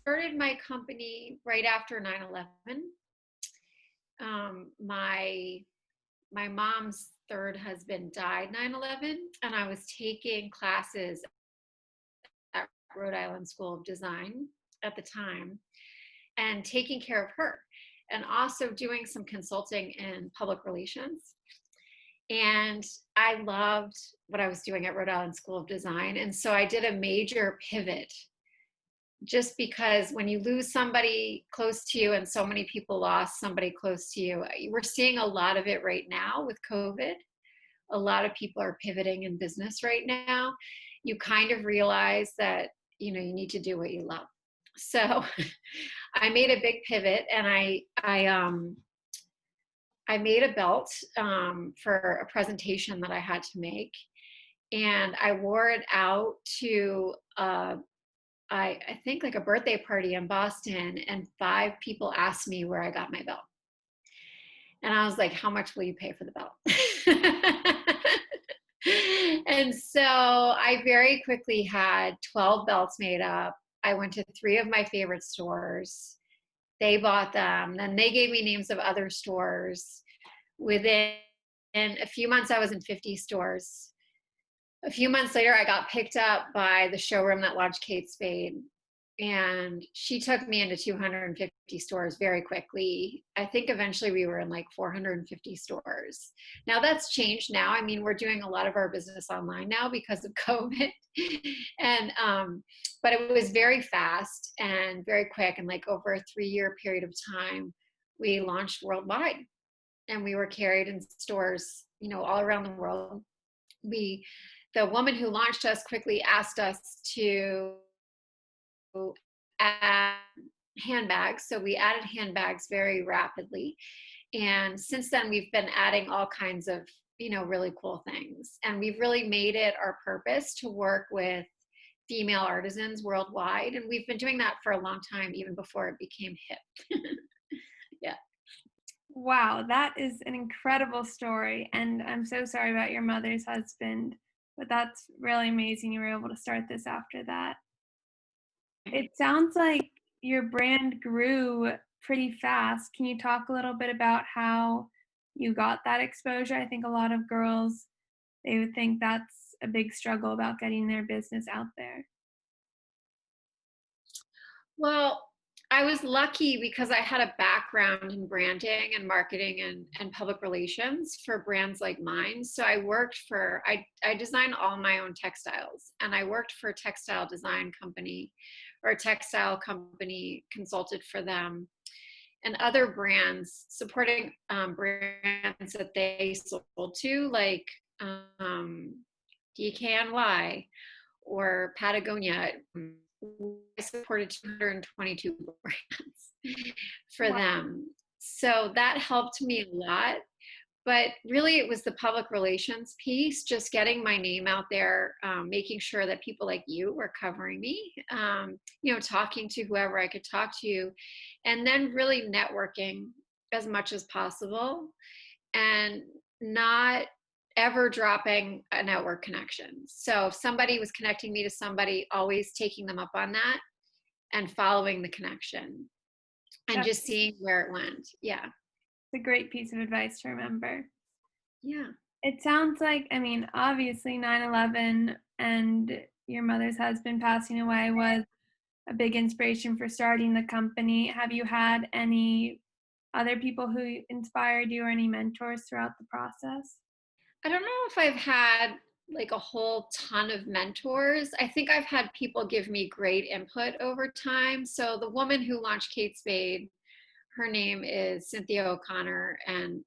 started my company right after 9/11. My mom's third husband died 9/11, and I was taking classes at Rhode Island School of Design at the time and taking care of her, and also doing some consulting in public relations. And I loved what I was doing at Rhode Island School of Design. And so I did a major pivot, just because when you lose somebody close to you, and so many people lost somebody close to you, we're seeing a lot of it right now with COVID. A lot of people are pivoting in business right now. You kind of realize that, you need to do what you love. So I made a big pivot, and I made a belt for a presentation that I had to make, and I wore it out to I think like a birthday party in Boston, and 5 people asked me where I got my belt. And I was like, how much will you pay for the belt? And so I very quickly had 12 belts made up. I went to 3 of my favorite stores. They bought them. Then they gave me names of other stores. Within a few months, I was in 50 stores. A few months later, I got picked up by the showroom that launched Kate Spade, and she took me into 250 stores very quickly. I think eventually we were in like 450 stores. Now that's changed now. I mean, we're doing a lot of our business online now because of COVID. And but it was very fast and very quick, and like over a 3-year period of time, we launched worldwide, and we were carried in stores, all around the world. The woman who launched us quickly asked us to add handbags. So we added handbags very rapidly. And since then, we've been adding all kinds of, really cool things. And we've really made it our purpose to work with female artisans worldwide. And we've been doing that for a long time, even before it became hip. Yeah. Wow, that is an incredible story. And I'm so sorry about your mother's husband, but that's really amazing you were able to start this after that. It sounds like your brand grew pretty fast. Can you talk a little bit about how you got that exposure? I think a lot of girls, they would think that's a big struggle about getting their business out there. Well, I was lucky because I had a background in branding and marketing and public relations for brands like mine. So I designed all my own textiles, and I worked for a textile design company, or a textile company, consulted for them, and other brands, supporting brands that they sold to, like DKNY or Patagonia. I supported 222 brands for Wow. them. So that helped me a lot. But really, it was the public relations piece, just getting my name out there, making sure that people like you were covering me, talking to whoever I could talk to, and then really networking as much as possible, and not ever dropping a network connection. So if somebody was connecting me to somebody, always taking them up on that and following the connection and That's just seeing where it went. Yeah. a great piece of advice to remember. Yeah. It sounds like, I mean, obviously 9/11 and your mother's husband passing away was a big inspiration for starting the company. Have you had any other people who inspired you or any mentors throughout the process? I don't know if I've had like a whole ton of mentors. I think I've had people give me great input over time. So the woman who launched Kate Spade, her name is Cynthia O'Connor, and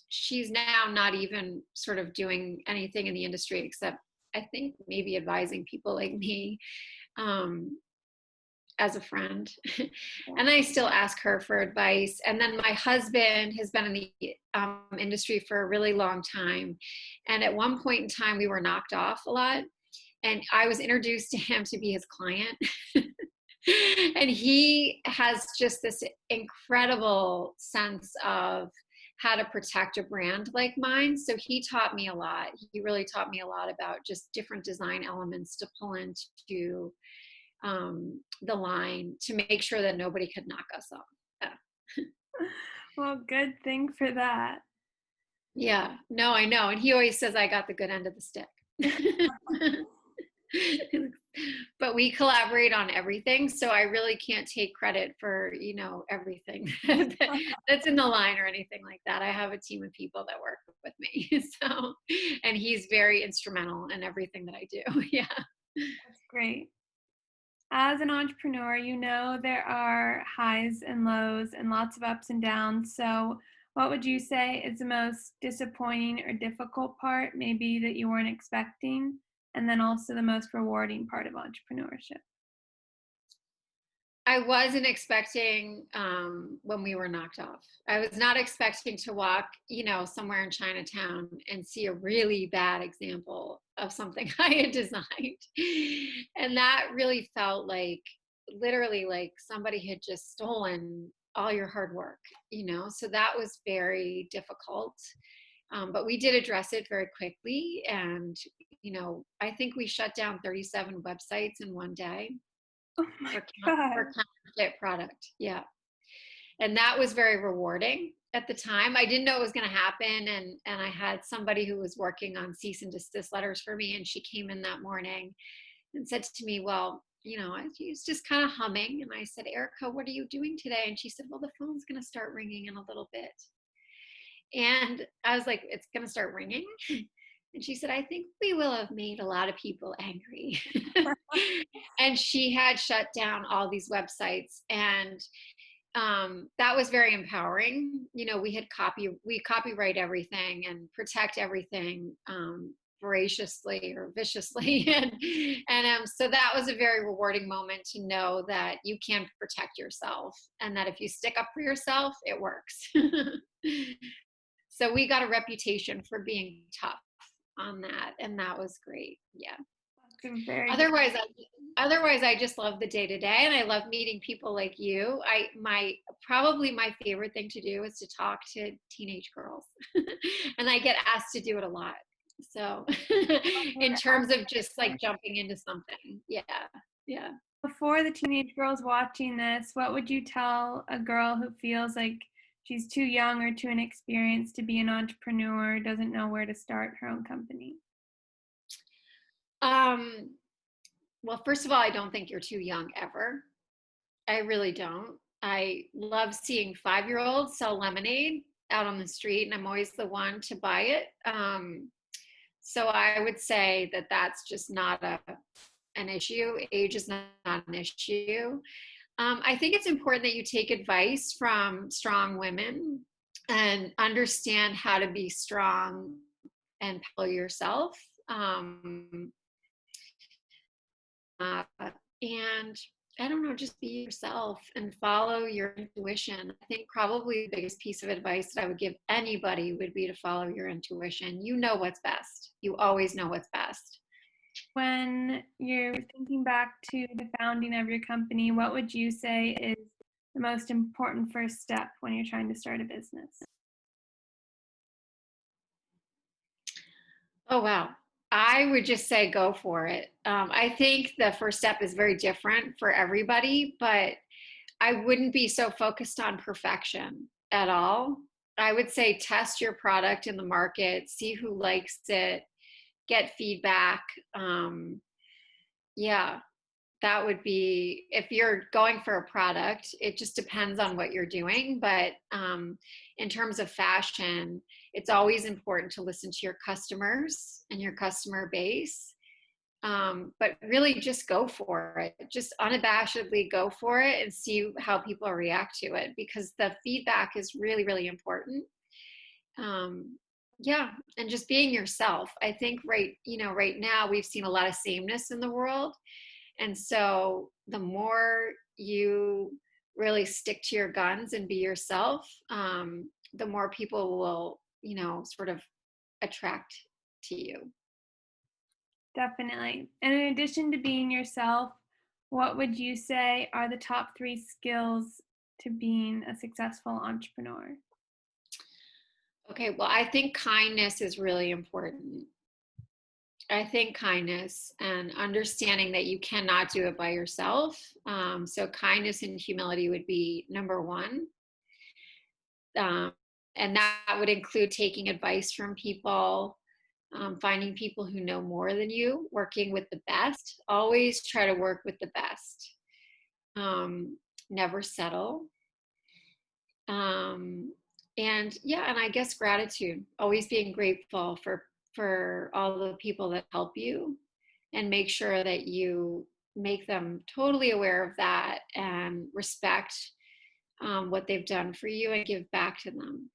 she's now not even sort of doing anything in the industry except, I think, maybe advising people like me. As a friend. And I still ask her for advice. And then my husband has been in the industry for a really long time. And at one point in time, we were knocked off a lot. And I was introduced to him to be his client. And he has just this incredible sense of how to protect a brand like mine. So he taught me a lot. He really taught me a lot about just different design elements to pull into the line to make sure that nobody could knock us off. Yeah. Well, good thing for that. Yeah, no, I know. And he always says I got the good end of the stick. But we collaborate on everything. So I really can't take credit for, everything that's in the line or anything like that. I have a team of people that work with me. So, and he's very instrumental in everything that I do. Yeah. That's great. As an entrepreneur, there are highs and lows and lots of ups and downs. So, what would you say is the most disappointing or difficult part, maybe that you weren't expecting? And then also the most rewarding part of entrepreneurship? I wasn't expecting when we were knocked off. I was not expecting to walk, somewhere in Chinatown and see a really bad example of something I had designed. And that really felt like literally like somebody had just stolen all your hard work, So that was very difficult. But we did address it very quickly. And, I think we shut down 37 websites in one day Oh my for God. counterfeit product. Yeah. And that was very rewarding at the time. I didn't know it was going to happen. And I had somebody who was working on cease and desist letters for me. And she came in that morning and said to me, well, I was just kind of humming. And I said, Erica, what are you doing today? And she said, well, the phone's going to start ringing in a little bit. And I was like, it's going to start ringing? And she said, I think we will have made a lot of people angry. And she had shut down all these websites. And that was very empowering. We copyright everything and protect everything voraciously or viciously. And so that was a very rewarding moment to know that you can protect yourself and that if you stick up for yourself, it works. So we got a reputation for being tough on that. And that was great. Yeah. That's a very good. Otherwise, I just love the day to day, and I love meeting people like you. Probably my favorite thing to do is to talk to teenage girls, and I get asked to do it a lot. So, in terms of just like jumping into something, yeah, yeah. Before the teenage girls watching this, what would you tell a girl who feels like she's too young or too inexperienced to be an entrepreneur, doesn't know where to start her own company? Well, first of all, I don't think you're too young ever. I really don't. I love seeing 5-year-olds sell lemonade out on the street, and I'm always the one to buy it. So I would say that that's just not an issue. Age is not an issue. I think it's important that you take advice from strong women and understand how to be strong and power yourself. And I don't know, just be yourself and follow your intuition. I think probably the biggest piece of advice that I would give anybody would be to follow your intuition. You know what's best. You always know what's best. When you're thinking back to the founding of your company, what would you say is the most important first step when you're trying to start a business? Oh, wow. I would just say go for it. I think the first step is very different for everybody, but I wouldn't be so focused on perfection at all. I would say test your product in the market, see who likes it, get feedback. Yeah, that would be, if you're going for a product, it just depends on what you're doing. But in terms of fashion, it's always important to listen to your customers and your customer base. But really just go for it. Just unabashedly go for it and see how people react to it, because the feedback is really, really important. Yeah, and just being yourself. I think right now we've seen a lot of sameness in the world. And so the more you really stick to your guns and be yourself, the more people will, sort of attract to you. Definitely. And in addition to being yourself, what would you say are the top 3 skills to being a successful entrepreneur? Okay, well, I think kindness is really important. I think kindness and understanding that you cannot do it by yourself. So kindness and humility would be number one. Um, and that would include taking advice from people, finding people who know more than you, working with the best. Always try to work with the best. Never settle. Um, and yeah, and I guess gratitude. Always being grateful for all the people that help you, and make sure that you make them totally aware of that and respect what they've done for you and give back to them.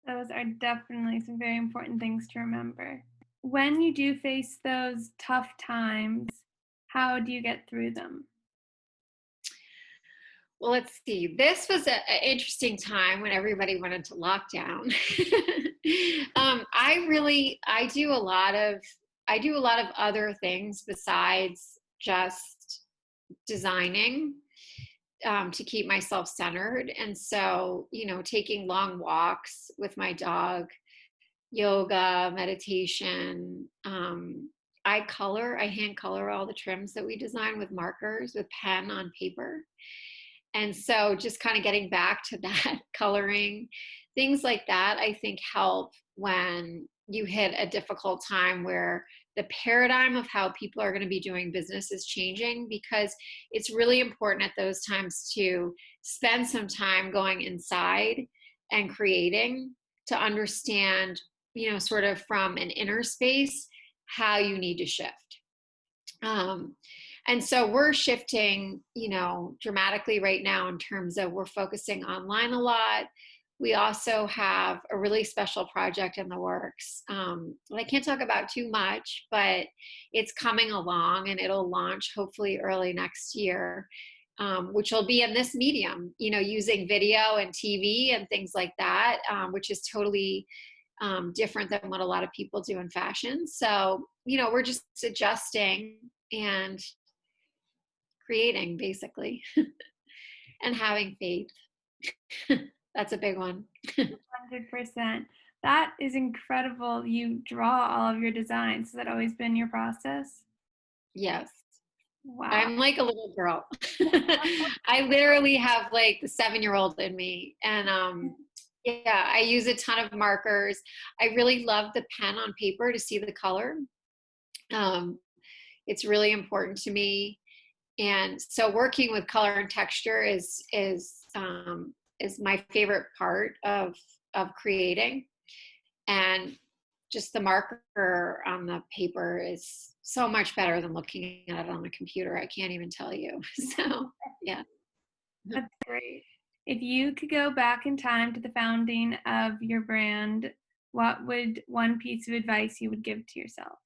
Those are definitely some very important things to remember. When you do face those tough times, how do you get through them? Well, let's see. This was an interesting time when everybody went into lockdown. I do a lot of other things besides just designing, to keep myself centered. And so, taking long walks with my dog, yoga, meditation. I hand color all the trims that we design with markers, with pen on paper. And so just kind of getting back to that coloring, things like that, I think help when you hit a difficult time where the paradigm of how people are going to be doing business is changing, because it's really important at those times to spend some time going inside and creating, to understand, sort of from an inner space, how you need to shift. Um, and so we're shifting, dramatically right now in terms of we're focusing online a lot. We also have a really special project in the works. I can't talk about too much, but it's coming along and it'll launch hopefully early next year, which will be in this medium, using video and TV and things like that, which is totally different than what a lot of people do in fashion. So, we're just adjusting and creating basically and having faith. That's a big one. 100%. That is incredible. You draw all of your designs. Has that always been your process? Yes. Wow. I'm like a little girl. I literally have like the 7-year-old in me. And yeah, I use a ton of markers. I really love the pen on paper to see the color. Um, it's really important to me. And so working with color and texture is my favorite part of creating. And just the marker on the paper is so much better than looking at it on a computer. I can't even tell you. So yeah. That's great. If you could go back in time to the founding of your brand, what would one piece of advice you would give to yourself?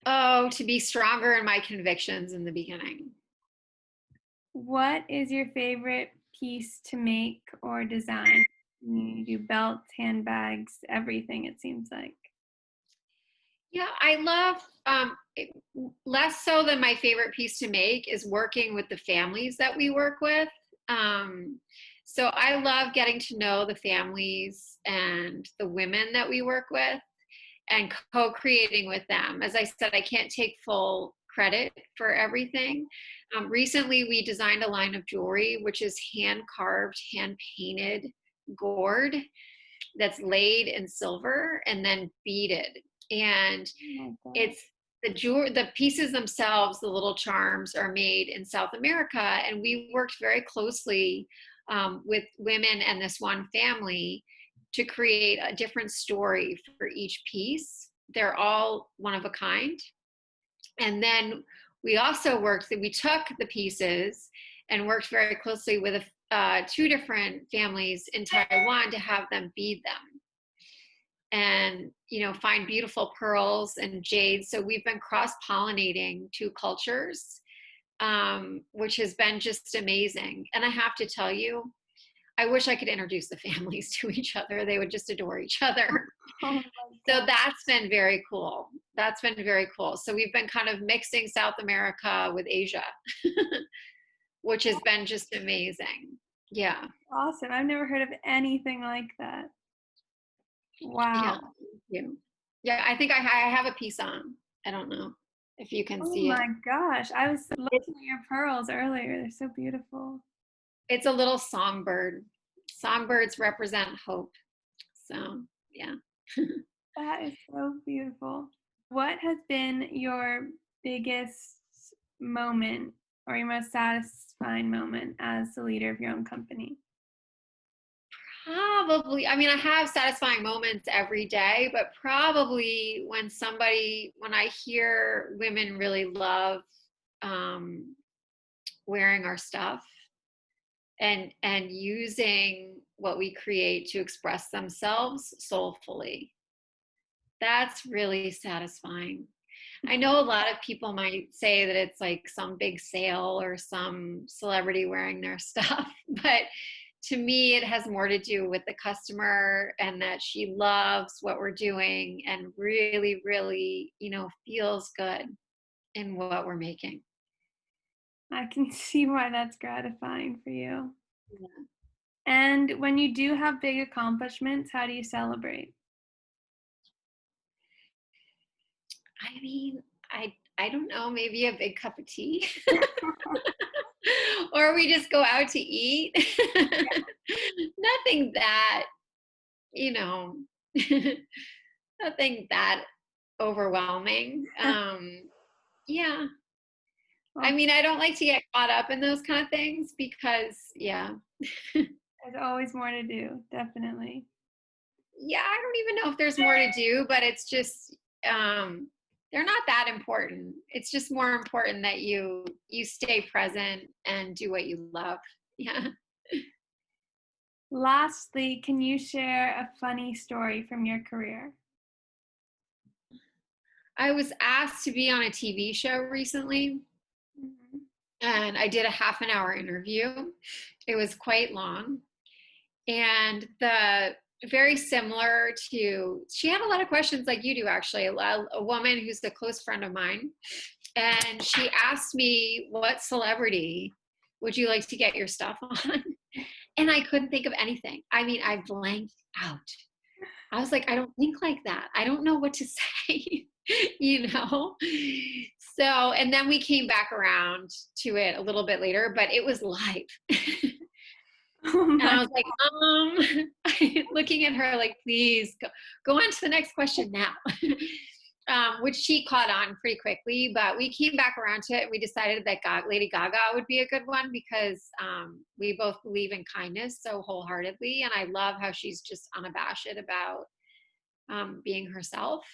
Oh, to be stronger in my convictions in the beginning. What is your favorite piece to make or design? You do belts, handbags, everything, it seems like. Yeah, I love, less so than my favorite piece to make is working with the families that we work with. So I love getting to know the families and the women that we work with and co-creating with them. As I said, I can't take full credit for everything. Recently, we designed a line of jewelry, which is hand carved, hand painted gourd that's laid in silver and then beaded. And it's the pieces themselves, the little charms, are made in South America. And we worked very closely with women and this one family to create a different story for each piece. They're all one of a kind. And then we also we took the pieces and worked very closely with 2 different families in Taiwan to have them bead them and, find beautiful pearls and jades. So we've been cross-pollinating 2 cultures, which has been just amazing. And I have to tell you, I wish I could introduce the families to each other. They would just adore each other. Oh So that's been very cool. That's been very cool. So we've been kind of mixing South America with Asia, which has been just amazing. Yeah. awesome. I've never heard of anything like that. Yeah. Wow. Thank you. Yeah, I think I have a piece on. I don't know if you can Oh see it. my gosh. I was It's, looking at your pearls earlier. They're so beautiful. it's a little songbird. Songbirds represent hope. So, yeah. That is so beautiful. What has been your biggest moment or your most satisfying moment as the leader of your own company? Probably, I mean, I have satisfying moments every day, but probably when I hear women really love um, wearing our stuff and using what we create to express themselves soulfully, that's really satisfying. I know a lot of people might say that it's like some big sale or some celebrity wearing their stuff, but to me, it has more to do with the customer and that she loves what we're doing and really, really, feels good in what we're making. I can see why that's gratifying for you. Yeah. And when you do have big accomplishments, how do you celebrate? I mean, I don't know, maybe a big cup of tea. Or we just go out to eat. Nothing that, you know, nothing that overwhelming. Yeah. I Well, mean, I don't like to get caught up in those kind of things because, yeah. there's always more to do, definitely. Yeah, I don't even know if there's more to do, but it's just they're not that important. It's just more important that you stay present and do what you love. Yeah. Lastly, can you share a funny story from your career? I was asked to be on a TV show recently, Mhm. and I did a half an hour interview. It was quite long. And the very similar to, she had a lot of questions like you do, actually. A woman who's a close friend of mine. And she asked me, what celebrity would you like to get your stuff on? And I couldn't think of anything. I mean, I blanked out. I was like, I don't think like that. I don't know what to say, you know? So, and then we came back around to it a little bit later, but it was live. Oh And my, I was like, looking at her like, please go on to the next question now. Which she caught on pretty quickly, but we came back around to it and we decided that Lady Gaga would be a good one because we both believe in kindness so wholeheartedly. And I love how she's just unabashed about being herself.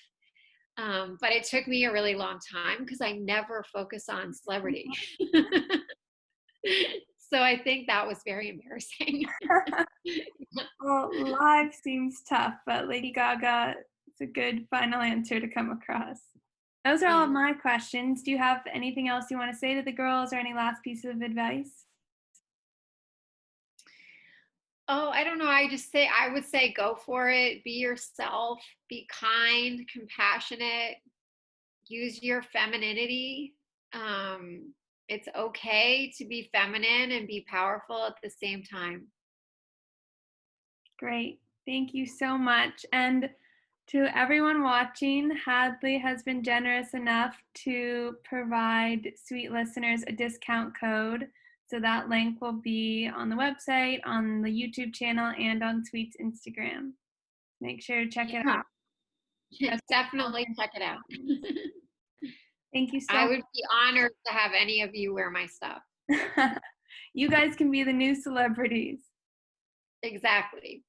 But it took me a really long time because I never focus on celebrity. So I think that was very embarrassing. well, live seems tough, but Lady Gaga is a good final answer to come across. Those are all of Yeah. my questions. Do you have anything else you want to say to the girls or any last piece of advice? Oh, I don't know. I would say go for it. Be yourself, be kind, compassionate, use your femininity. It's okay to be feminine and be powerful at the same time. Great. Thank you so much. And to everyone watching, Hadley has been generous enough to provide sweet listeners a discount code. So that link will be on the website, on the YouTube channel, and on Sweet's Instagram. Make sure to check it Yeah, out. That's definitely check it out. Thank you so I much. would be honored to have any of you wear my stuff. You guys can be the new celebrities. Exactly.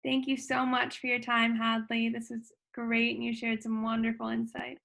Thank you so much for your time, Hadley. This was great, and you shared some wonderful insights.